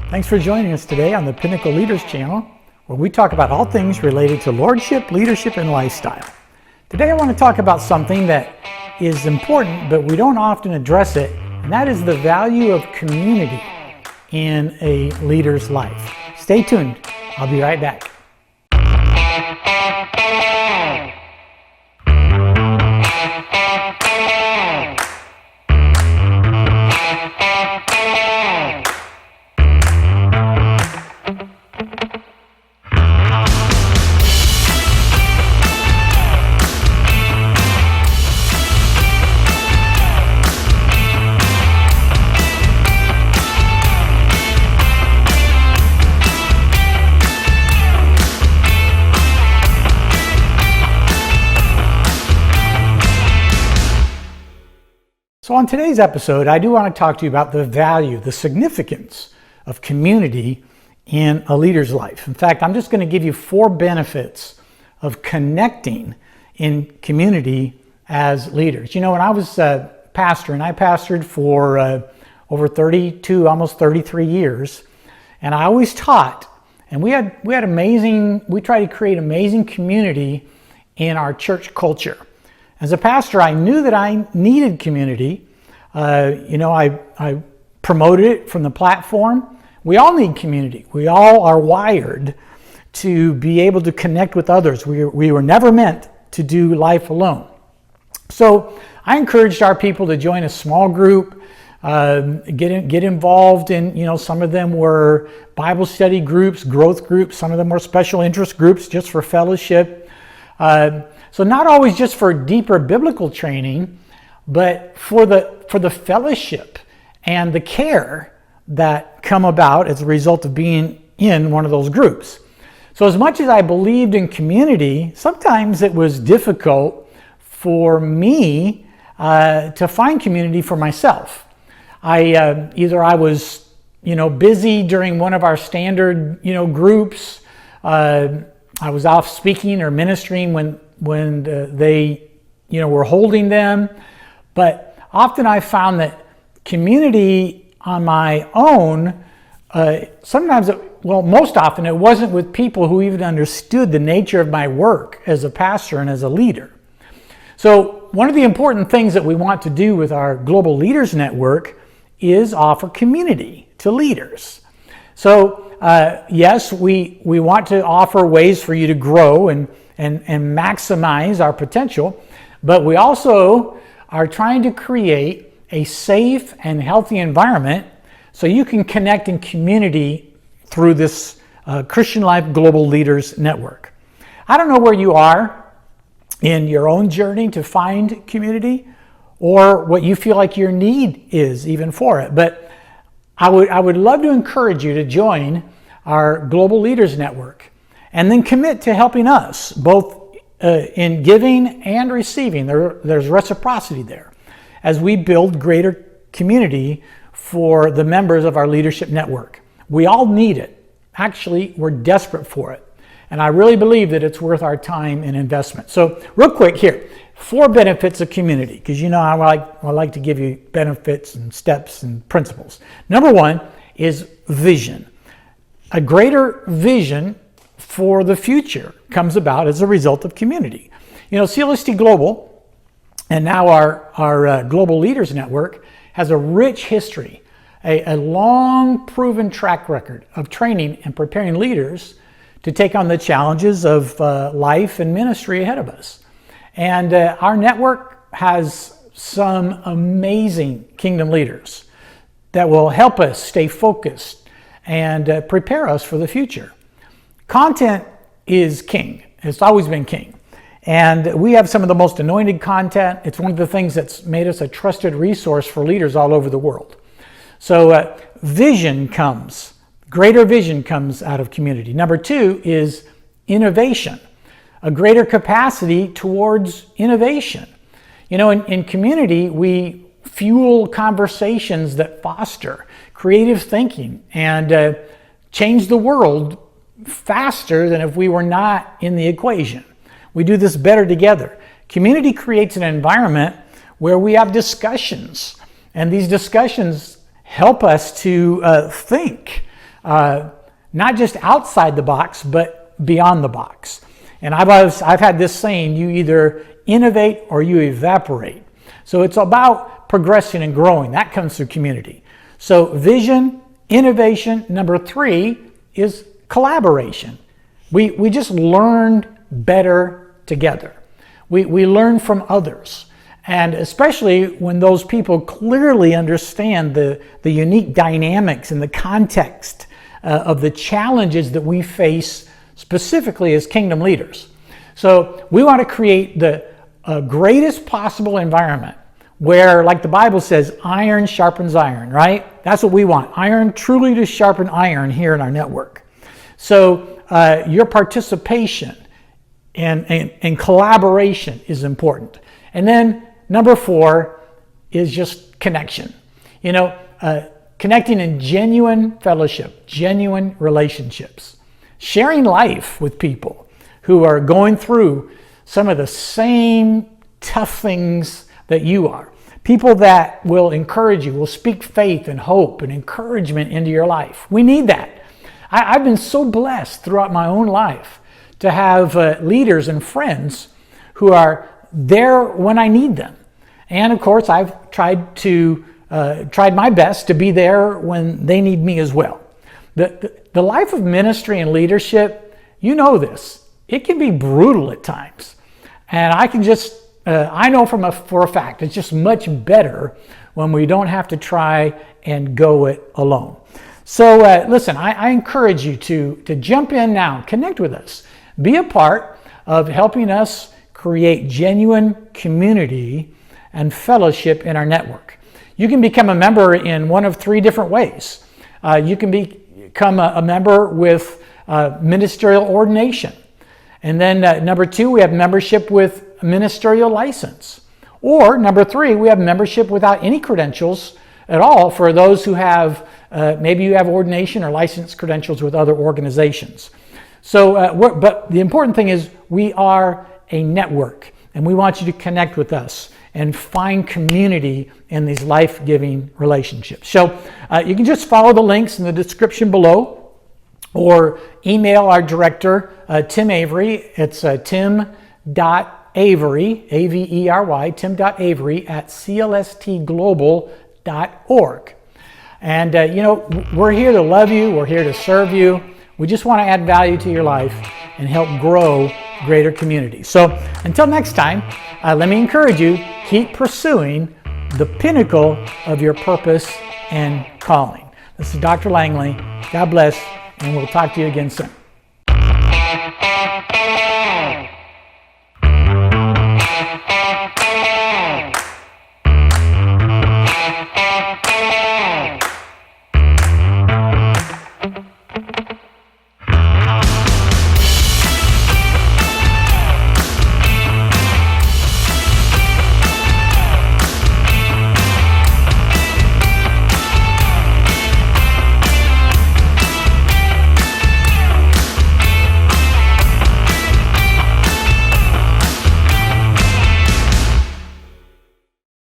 Thanks for joining us today on the Pinnacle Leaders Channel, where we talk about all things related to lordship, leadership, and lifestyle. Today I want to talk about something that is important, but we don't often address it, and that is the value of community in a leader's life. Stay tuned. I'll be right back. So on today's episode, I do want to talk to you about the value, the significance of community in a leader's life. In fact, I'm just going to give you 4 benefits of connecting in community as leaders. You know, when I was a pastor, and I pastored for over 32, almost 33 years, and I always taught, and we had we tried to create amazing community in our church culture. As a pastor, I knew that I needed community. I promoted it from the platform. We all need community. We all are wired to be able to connect with others. We were never meant to do life alone. So I encouraged our people to join a small group, get involved in, some of them were Bible study groups, growth groups, some of them were special interest groups just for fellowship. So not always just for deeper biblical training, but for the fellowship and the care that come about as a result of being in one of those groups. So as much as I believed in community, sometimes it was difficult for me to find community for myself. Either I was busy during one of our standard groups. I was off speaking or ministering when they were holding them. But often I found that community on my own, most often it wasn't with people who even understood the nature of my work as a pastor and as a leader. So one of the important things that we want to do with our Global Leaders Network is offer community to leaders. So yes, we want to offer ways for you to grow and maximize our potential, but we also are trying to create a safe and healthy environment so you can connect in community through this Christian Life Global Leaders Network. I don't know where you are in your own journey to find community or what you feel like your need is even for it, but I would love to encourage you to join our Global Leaders Network and then commit to helping us both in giving and receiving. There's reciprocity there as we build greater community for the members of our leadership network. We all need it. Actually, we're desperate for it. And I really believe that it's worth our time and investment. So real quick here, 4 benefits of community, because I like to give you benefits and steps and principles. Number 1 is vision. A greater vision for the future comes about as a result of community. CLST Global, and now our Global Leaders Network, has a rich history, a long proven track record of training and preparing leaders to take on the challenges of life and ministry ahead of us. And our network has some amazing kingdom leaders that will help us stay focused and prepare us for the future. Content is king. It's always been king. And we have some of the most anointed content. It's one of the things that's made us a trusted resource for leaders all over the world. So greater vision comes out of community. Number 2 is innovation, a greater capacity towards innovation. In community, we fuel conversations that foster creative thinking and change the world faster than if we were not in the equation. We do this better together. Community creates an environment where we have discussions, and these discussions help us to think not just outside the box, but beyond the box. And I've had this saying, you either innovate or you evaporate. So it's about progressing and growing. That comes through community. So vision, innovation. Number 3 is collaboration. We just learn better together. We learn from others. And especially when those people clearly understand the unique dynamics and the context of the challenges that we face specifically as kingdom leaders. So we want to create the greatest possible environment where, like the Bible says, iron sharpens iron, right? That's what we want. Iron truly to sharpen iron here in our network. So your participation and collaboration is important. And then number 4 is just connection. Connecting in genuine fellowship, genuine relationships. Sharing life with people who are going through some of the same tough things that you are. People that will encourage you, will speak faith and hope and encouragement into your life. We need that. I've been so blessed throughout my own life to have leaders and friends who are there when I need them. And of course, I've tried my best to be there when they need me as well. The life of ministry and leadership, you know this, it can be brutal at times. And I know for a fact, it's just much better when we don't have to try and go it alone. So listen, I encourage you to jump in now, connect with us, be a part of helping us create genuine community and fellowship in our network. You can become a member in one of 3 different ways. You can become a member with ministerial ordination. And then number 2, we have membership with a ministerial license. Or number 3, we have membership without any credentials at all for those who have, maybe you have ordination or license credentials with other organizations. So, but the important thing is we are a network, and we want you to connect with us and find community in these life-giving relationships. So you can just follow the links in the description below, or email our director, Tim Avery. It's tim.avery, A-V-E-R-Y, tim.avery at clstglobal.org. And we're here to love you. We're here to serve you. We just want to add value to your life and help grow greater communities. So until next time, let me encourage you, keep pursuing the pinnacle of your purpose and calling. This is Dr. Langley. God bless, and we'll talk to you again soon.